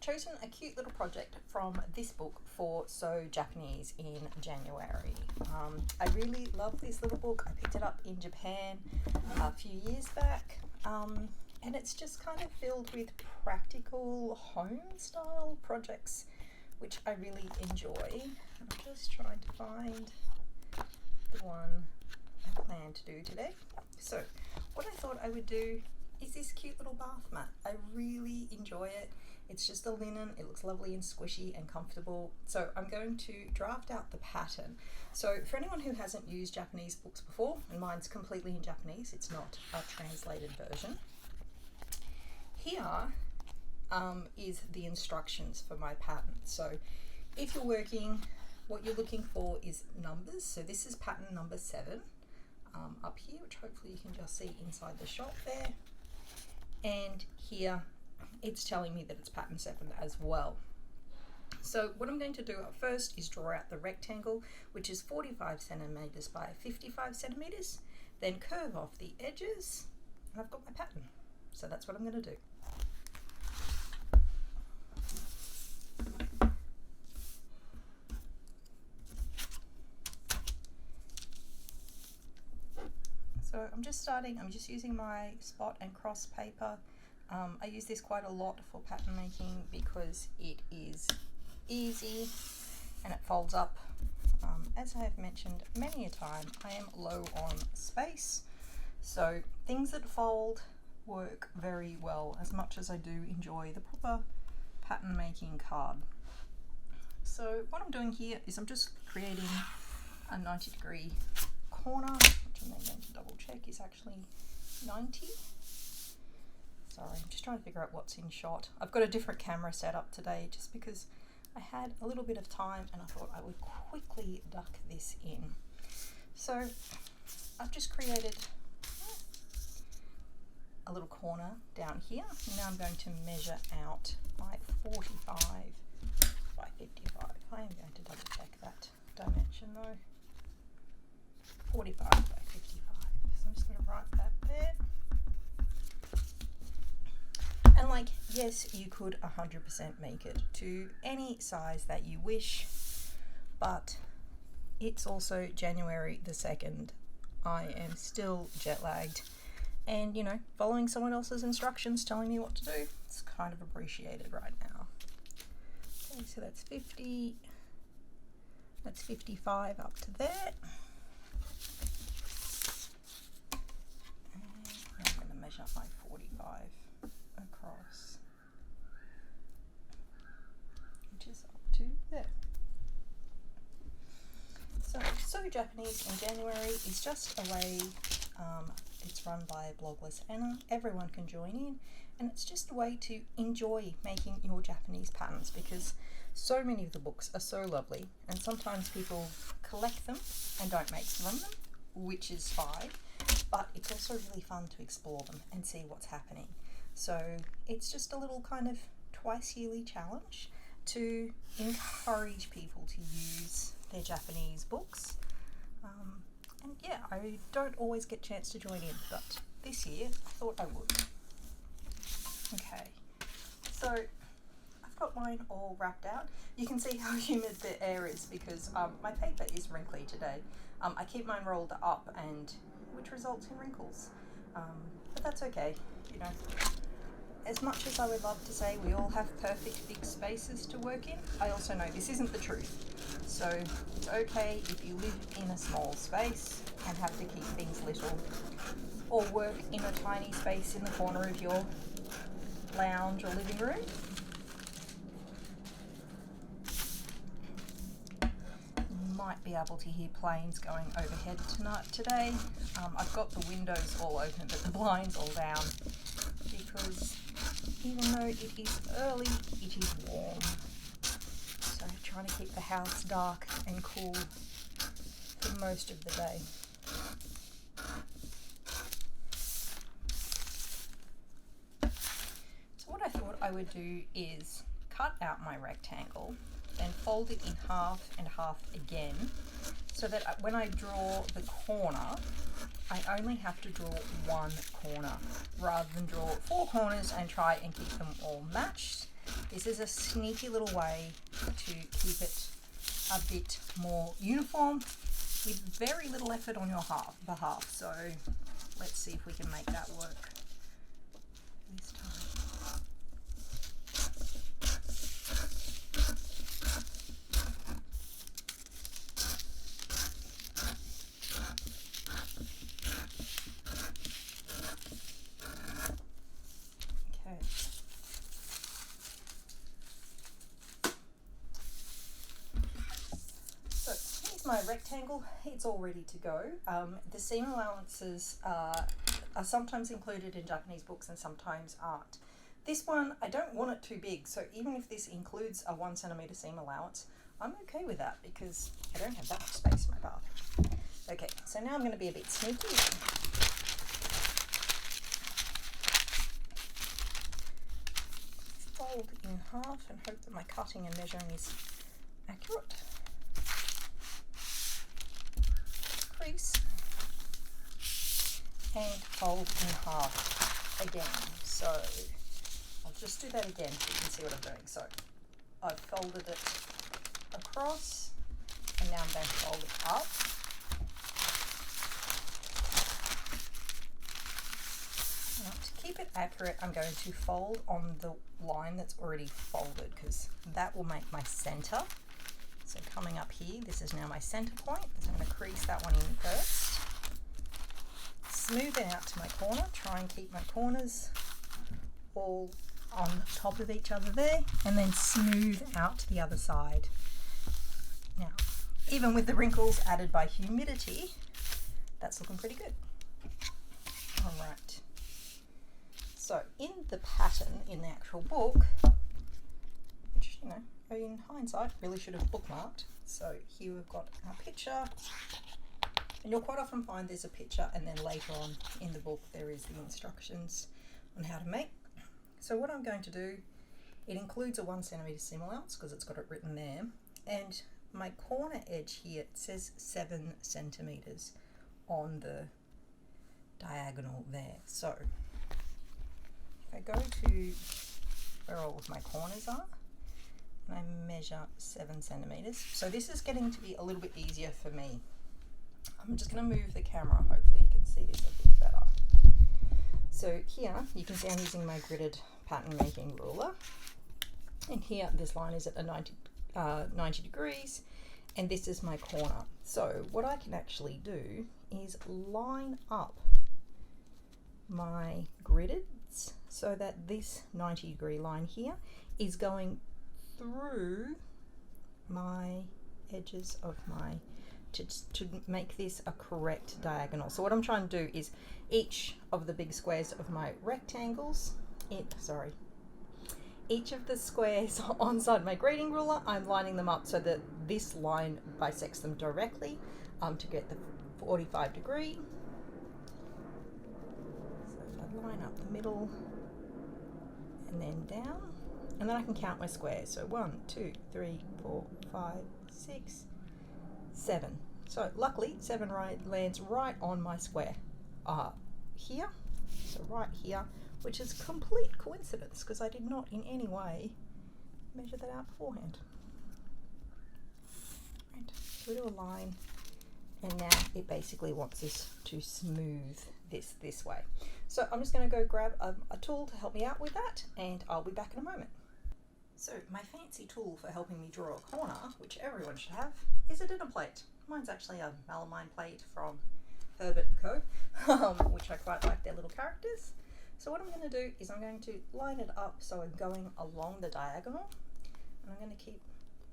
chosen a cute little project from this book for Sew Japanese in January. I really love this little book. I picked it up in Japan a few years back, and it's just kind of filled with practical home style projects, which I really enjoy. I'm just trying to find the one I plan to do today. So what I thought I would do is this cute little bath mat. I really enjoy it. It's just a linen, it looks lovely and squishy and comfortable. So I'm going to draft out the pattern. So for anyone who hasn't used Japanese books before, and mine's completely in Japanese, it's not a translated version. Here is the instructions for my pattern. So if you're working, what you're looking for is numbers. So this is pattern number 7 up here, which hopefully you can just see inside the shot there. And here it's telling me that it's pattern 7 as well. So what I'm going to do at first is draw out the rectangle, which is 45 centimeters by 55 centimeters, then curve off the edges, and I've got my pattern. So that's what I'm going to do. So I'm just using my spot and cross paper. I use this quite a lot for pattern making because it is easy and it folds up. As I have mentioned many a time, I am low on space, so things that fold work very well, as much as I do enjoy the proper pattern making card. So what I'm doing here is I'm just creating a 90-degree corner, which I'm then going to double check is actually 90. Sorry, I'm just trying to figure out what's in shot. I've got a different camera set up today just because I had a little bit of time and I thought I would quickly duck this in. So I've just created a little corner down here. Now I'm going to measure out my 45 by 55. I am going to double check that dimension though. 45 by 55. So I'm just going to write that there. And like, yes, you could 100% make it to any size that you wish, but it's also January the 2nd. I am still jet lagged, and you know, following someone else's instructions telling me what to do, it's kind of appreciated right now. Okay, so that's 50, that's 55 up to there. And I'm going to measure my 45 across, which is up to there. So Sew Japanese in January is just a way, it's run by bloglessanna. Everyone can join in, and it's just a way to enjoy making your Japanese patterns, because so many of the books are so lovely, and sometimes people collect them and don't make from them, which is fine, but it's also really fun to explore them and see what's happening. So it's just a little kind of twice yearly challenge to encourage people to use their Japanese books. And yeah, I don't always get a chance to join in, but this year I thought I would. Okay, so I've got mine all wrapped out. You can see how humid the air is because my paper is wrinkly today. I keep mine rolled up, and which results in wrinkles. But that's okay, you know. As much as I would love to say we all have perfect big spaces to work in, I also know this isn't the truth. So it's okay if you live in a small space and have to keep things little, or work in a tiny space in the corner of your lounge or living room. You might be able to hear planes going overhead today. I've got the windows all open but the blinds all down, because even though it is early, it is warm. So trying to keep the house dark and cool for most of the day. So what I thought I would do is cut out my rectangle, then fold it in half and half again, so that when I draw the corner, I only have to draw one corner rather than draw 4 corners and try and keep them all matched. This is a sneaky little way to keep it a bit more uniform with very little effort on your behalf. So let's see if we can make that work this time. My rectangle, it's all ready to go. The seam allowances are sometimes included in Japanese books and sometimes aren't. This one, I don't want it too big, so even if this includes a 1 centimeter seam allowance, I'm okay with that because I don't have that much space in my bathroom. Okay, so now I'm going to be a bit sneaky. Fold in half and hope that my cutting and measuring is accurate. Crease and fold in half again. So I'll just do that again so you can see what I'm doing. So I've folded it across and now I'm going to fold it up. Now, to keep it accurate, I'm going to fold on the line that's already folded because that will make my center. So coming up here, this is now my center point. So I'm going to crease that one in first. Smooth it out to my corner. Try and keep my corners all on top of each other there. And then smooth out to the other side. Now, even with the wrinkles added by humidity, that's looking pretty good. All right. So in the pattern in the actual book, which, you know, in hindsight really should have bookmarked. So here we've got our picture, and you'll quite often find there's a picture and then later on in the book there is the instructions on how to make. So what I'm going to do, it includes a 1 centimeter seam allowance because it's got it written there, and my corner edge here, it says 7 centimeters on the diagonal there. So if I go to where all of my corners are, and I measure 7 centimeters. So this is getting to be a little bit easier for me. I'm just going to move the camera, hopefully you can see this a bit better. So here you can see I'm using my gridded pattern making ruler, and here this line is at a 90 degrees, and this is my corner. So what I can actually do is line up my griddeds so that this 90 degree line here is going through my edges of my to make this a correct diagonal. So what I'm trying to do is each of the big squares of my rectangles, each of the squares on side my grading ruler, I'm lining them up so that this line bisects them directly to get the 45 degree. So if I line up the middle and then down, and then I can count my squares. So 1, 2, 3, 4, 5, 6, 7. So luckily 7 lands right on my square here, so right here, which is complete coincidence because I did not in any way measure that out beforehand. Right, so we do a line, and now it basically wants us to smooth this way. So I'm just going to go grab a tool to help me out with that, and I'll be back in a moment. So my fancy tool for helping me draw a corner, which everyone should have, is a dinner plate. Mine's actually a melamine plate from Herbert & Co, which I quite like their little characters. So what I'm going to do is I'm going to line it up so I'm going along the diagonal, and I'm going to keep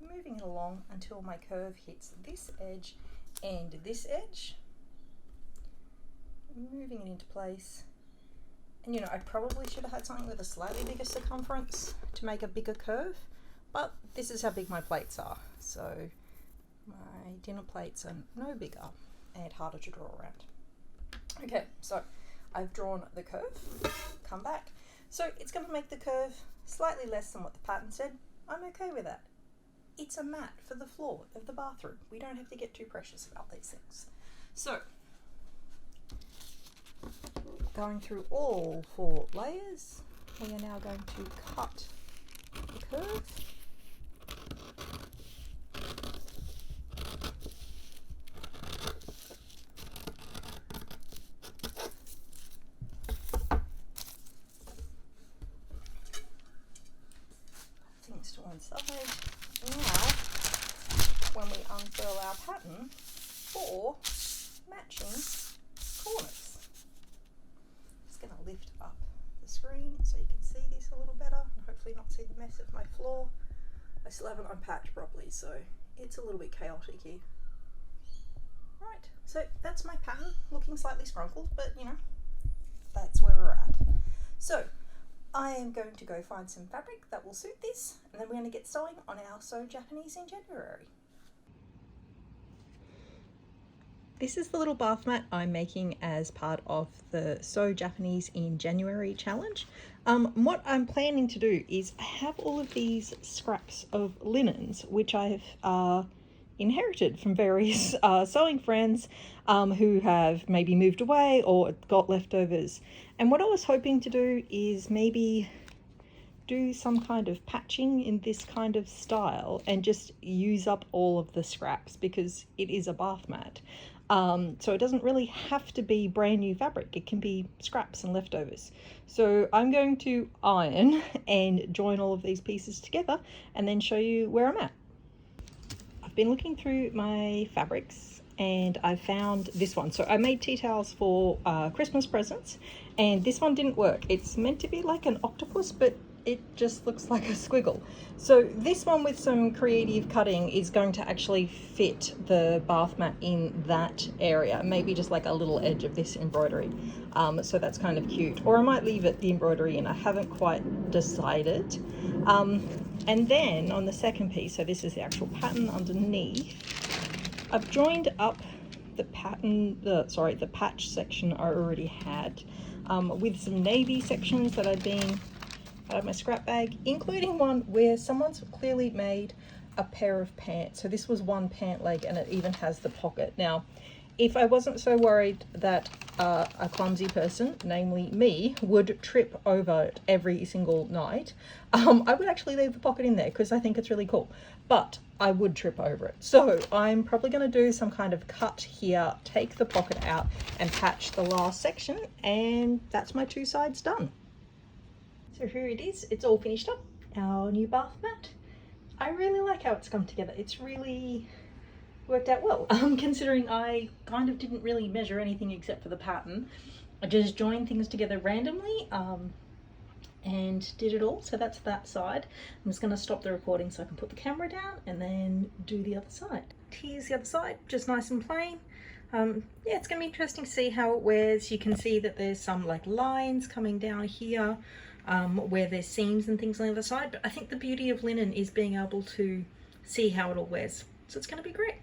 moving it along until my curve hits this edge and this edge, moving it into place. And you know, I probably should have had something with a slightly bigger circumference to make a bigger curve, but this is how big my plates are. So my dinner plates are no bigger and harder to draw around. Okay, so I've drawn the curve, come back. So it's going to make the curve slightly less than what the pattern said. I'm okay with that. It's a mat for the floor of the bathroom. We don't have to get too precious about these things. So going through all 4 layers, we are now going to cut curve. Things to one side. Now, when we unfurl our pattern, 4 matching corners. Just going to lift up the screen so you can see this a little better and hopefully not see the mess of my floor. I still haven't unpacked properly, so it's a little bit chaotic here. Right, so that's my pattern, looking slightly scrunkled, but you know, that's where we're at. So I am going to go find some fabric that will suit this, and then we're going to get sewing on our Sew Japanese in January. This is the little bath mat I'm making as part of the Sew Japanese in January challenge. What I'm planning to do is I have all of these scraps of linens which I've inherited from various sewing friends who have maybe moved away or got leftovers. And what I was hoping to do is maybe do some kind of patching in this kind of style and just use up all of the scraps, because it is a bath mat. So it doesn't really have to be brand new fabric, it can be scraps and leftovers. So I'm going to iron and join all of these pieces together and then show you where I'm at. I've been looking through my fabrics and I found this one. So I made tea towels for Christmas presents, and this one didn't work. It's meant to be like an octopus, but it just looks like a squiggle. So this one with some creative cutting is going to actually fit the bath mat in that area, maybe just like a little edge of this embroidery. So that's kind of cute, or I might leave it the embroidery in. I haven't quite decided. And then on the second piece, so this is the actual pattern underneath, I've joined up the pattern, the patch section I already had with some navy sections that I'd been out of my scrap bag, including one where someone's clearly made a pair of pants. So this was one pant leg and it even has the pocket. Now, if I wasn't so worried that a clumsy person, namely me, would trip over it every single night, I would actually leave the pocket in there because I think it's really cool. But I would trip over it. So I'm probably going to do some kind of cut here, take the pocket out and patch the last section, and that's my 2 sides done. So here it is, it's all finished up, our new bath mat. I really like how it's come together. It's really worked out well, considering I kind of didn't really measure anything except for the pattern. I just joined things together randomly and did it all. So that's that side. I'm just going to stop the recording so I can put the camera down and then do the other side. Here's the other side, just nice and plain. Yeah, it's going to be interesting to see how it wears. You can see that there's some like lines coming down here where there's seams and things on the other side, but I think the beauty of linen is being able to see how it all wears. So it's going to be great.